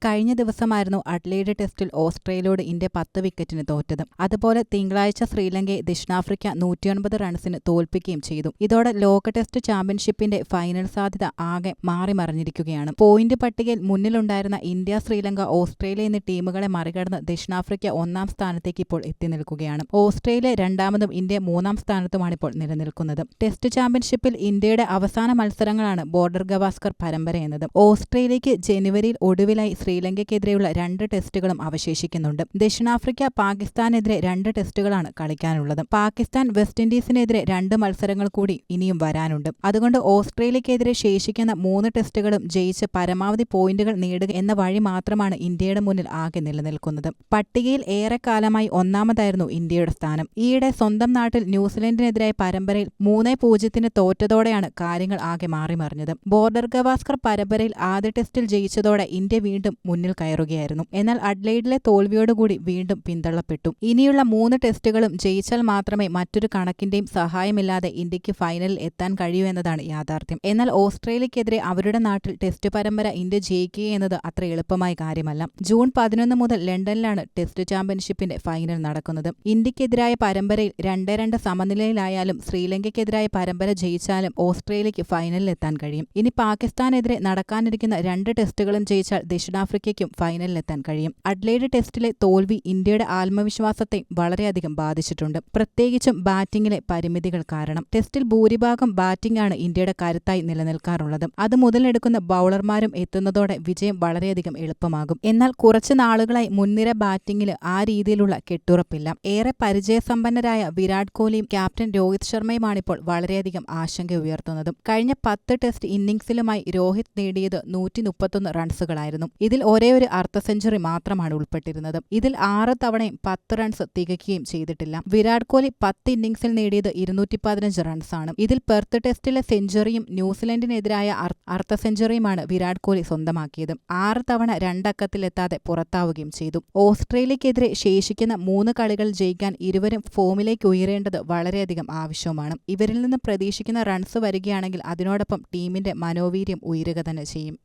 കഴിഞ്ഞ ദിവസമായിരുന്നു അഡ്ലെയ്ഡ് ടെസ്റ്റിൽ ഓസ്ട്രേലിയയോട് ഇന്ത്യ 10 വിക്കറ്റിന് തോറ്റത്. അതുപോലെ തിങ്കളാഴ്ച ശ്രീലങ്കയെ ദക്ഷിണാഫ്രിക്ക 109 റൺസിന് തോൽപ്പിക്കുകയും ചെയ്തു. ഇതോടെ ലോക ടെസ്റ്റ് ചാമ്പ്യൻഷിപ്പിന്റെ ഫൈനൽ സാധ്യത ആകെ മാറിമറിഞ്ഞിരിക്കുകയാണ്. പോയിന്റ് പട്ടികയിൽ മുന്നിലുണ്ടായിരുന്ന ഇന്ത്യ, ശ്രീലങ്ക, ഓസ്ട്രേലിയ എന്നീ ടീമുകളെ മറികടന്ന് ദക്ഷിണാഫ്രിക്ക 1-ാം സ്ഥാനത്തേക്ക് ഇപ്പോൾ എത്തി നിൽക്കുകയാണ്. ഓസ്ട്രേലിയ 2-മതും ഇന്ത്യ 3-ാം സ്ഥാനത്തുമാണിപ്പോൾ നിലനിൽക്കുന്നത്. ടെസ്റ്റ് ചാമ്പ്യൻഷിപ്പിൽ ഇന്ത്യയുടെ അവസാന മത്സരങ്ങളാണ് ബോർഡർ ഗവാസ്കർ പരമ്പര എന്നത്. ഓസ്ട്രേലിയയ്ക്ക് ജനുവരിയിൽ ഒടുവിലായി ശ്രീലങ്കയ്ക്കെതിരെയുള്ള 2 ടെസ്റ്റുകളും അവശേഷിക്കുന്നുണ്ട്. ദക്ഷിണാഫ്രിക്ക പാകിസ്ഥാനെതിരെ 2 ടെസ്റ്റുകളാണ് കളിക്കാനുള്ളത്. പാകിസ്ഥാൻ വെസ്റ്റ് ഇൻഡീസിനെതിരെ 2 മത്സരങ്ങൾ കൂടി ഇനിയും വരാനുണ്ട്. അതുകൊണ്ട് ഓസ്ട്രേലിയക്കെതിരെ ശേഷിക്കുന്ന 3 ടെസ്റ്റുകളും ജയിച്ച് പരമാവധി പോയിന്റുകൾ നേടുക എന്ന വഴി മാത്രമാണ് ഇന്ത്യയുടെ മുന്നിൽ ആകെ നിലനിൽക്കുന്നത്. പട്ടികയിൽ ഏറെക്കാലമായി 1-മതായിരുന്നു ഇന്ത്യയുടെ സ്ഥാനം. ഈയിടെ സ്വന്തം നാട്ടിൽ ന്യൂസിലൻഡിനെതിരായ പരമ്പരയിൽ 3-0 തോറ്റതോടെയാണ് കാര്യങ്ങൾ ആകെ മാറിമറിഞ്ഞത്. ബോർഡർ ഗവാസ്കർ പരമ്പരയിൽ ആദ്യ ടെസ്റ്റിൽ ജയിച്ചതോടെ ഇന്ത്യ വീണ്ടും മുന്നിൽ കയറുകയായിരുന്നു. എന്നാൽ അഡ്ലെയ്ഡിലെ തോൽവിയോടുകൂടി വീണ്ടും പിന്തള്ളപ്പെട്ടു. ഇനിയുള്ള 3 ടെസ്റ്റുകളും ജയിച്ചാൽ മാത്രമേ മറ്റൊരു കണക്കിന്റെയും സഹായമില്ലാതെ ഇന്ത്യക്ക് ഫൈനലിൽ എത്താൻ കഴിയൂ എന്നതാണ് യാഥാർത്ഥ്യം. എന്നാൽ ഓസ്ട്രേലിയക്കെതിരെ അവരുടെ നാട്ടിൽ ടെസ്റ്റ് പരമ്പര ഇന്ത്യ ജയിക്കുക എന്നത് അത്ര എളുപ്പമായ കാര്യമല്ല. ജൂൺ 11 മുതൽ ലണ്ടനിലാണ് ടെസ്റ്റ് ചാമ്പ്യൻഷിപ്പിന്റെ ഫൈനൽ നടക്കുന്നത്. ഇന്ത്യക്കെതിരായ പരമ്പരയിൽ 2-2 സമനിലയിലായാലും ശ്രീലങ്കയ്ക്കെതിരായ പരമ്പര ജയിച്ചാലും ഓസ്ട്രേലിയക്ക് ഫൈനലിൽ എത്താൻ കഴിയും. ഇനി പാകിസ്ഥാനെതിരെ നടക്കാനിരിക്കുന്ന 2 ടെസ്റ്റുകളും ജയിച്ചാൽ ദക്ഷിണാഫ്രിക്കയ്ക്കും ഫൈനലിലെത്താൻ കഴിയും. അഡ്ലെയ്ഡ് ടെസ്റ്റിലെ തോൽവി ഇന്ത്യയുടെ ആത്മവിശ്വാസത്തെ വളരെയധികം ബാധിച്ചിട്ടുണ്ട്. പ്രത്യേകിച്ചും ബാറ്റിംഗിലെ പരിമിതികൾ കാരണം. ടെസ്റ്റിൽ ഭൂരിഭാഗം ബാറ്റിംഗ് ആണ് ഇന്ത്യയുടെ കരുത്തായി നിലനിൽക്കാറുള്ളത്. അത് മുതലെടുക്കുന്ന ബൌളർമാരും എത്തുന്നതോടെ വിജയം വളരെയധികം എളുപ്പമാകും. എന്നാൽ കുറച്ച് നാളുകളായി മുൻനിര ബാറ്റിംഗിൽ ആ രീതിയിലുള്ള കെട്ടുറപ്പില്ല. ഏറെ പരിചയസമ്പന്നരായ വിരാട് കോഹ്ലിയും ക്യാപ്റ്റൻ രോഹിത് ശർമ്മയുമാണിപ്പോൾ വളരെയധികം ആശങ്ക ഉയർത്തുന്നതും. കഴിഞ്ഞ 10 ടെസ്റ്റ് ഇന്നിംഗ്സിലുമായി രോഹിത് നേടിയത് 131 റൺസുകളായിരുന്നു. ഇതിൽ ഒരേയൊരു അർദ്ധ സെഞ്ചുറി മാത്രമാണ് ഉൾപ്പെട്ടിരുന്നത്. ഇതിൽ 6 തവണയും 10 റൺസ് തികയ്ക്കുകയും ചെയ്തിട്ടില്ല. വിരാട് കോഹ്ലി 10 ഇന്നിംഗ്സിൽ നേടിയത് 215 റൺസാണ്. ഇതിൽ പെർത്ത് ടെസ്റ്റിലെ സെഞ്ചുറിയും ന്യൂസിലൻഡിനെതിരായ അർദ്ധ സെഞ്ചുറിയുമാണ് വിരാട് കോഹ്ലി സ്വന്തമാക്കിയത്. 6 തവണ 2 അക്കത്തിലെത്താതെ പുറത്താവുകയും ചെയ്തു. ഓസ്ട്രേലിയക്കെതിരെ ശേഷിക്കുന്ന 3 കളികൾ ജയിക്കാൻ ഇരുവരും ഫോമിലേക്ക് ഉയരേണ്ടത് വളരെയധികം ആവശ്യവുമാണ്. ഇവരിൽ നിന്ന് പ്രതീക്ഷിക്കുന്ന റൺസ് വരികയാണെങ്കിൽ അതിനോടൊപ്പം ടീമിന്റെ മനോവീര്യം ഉയരുക തന്നെ ചെയ്യും.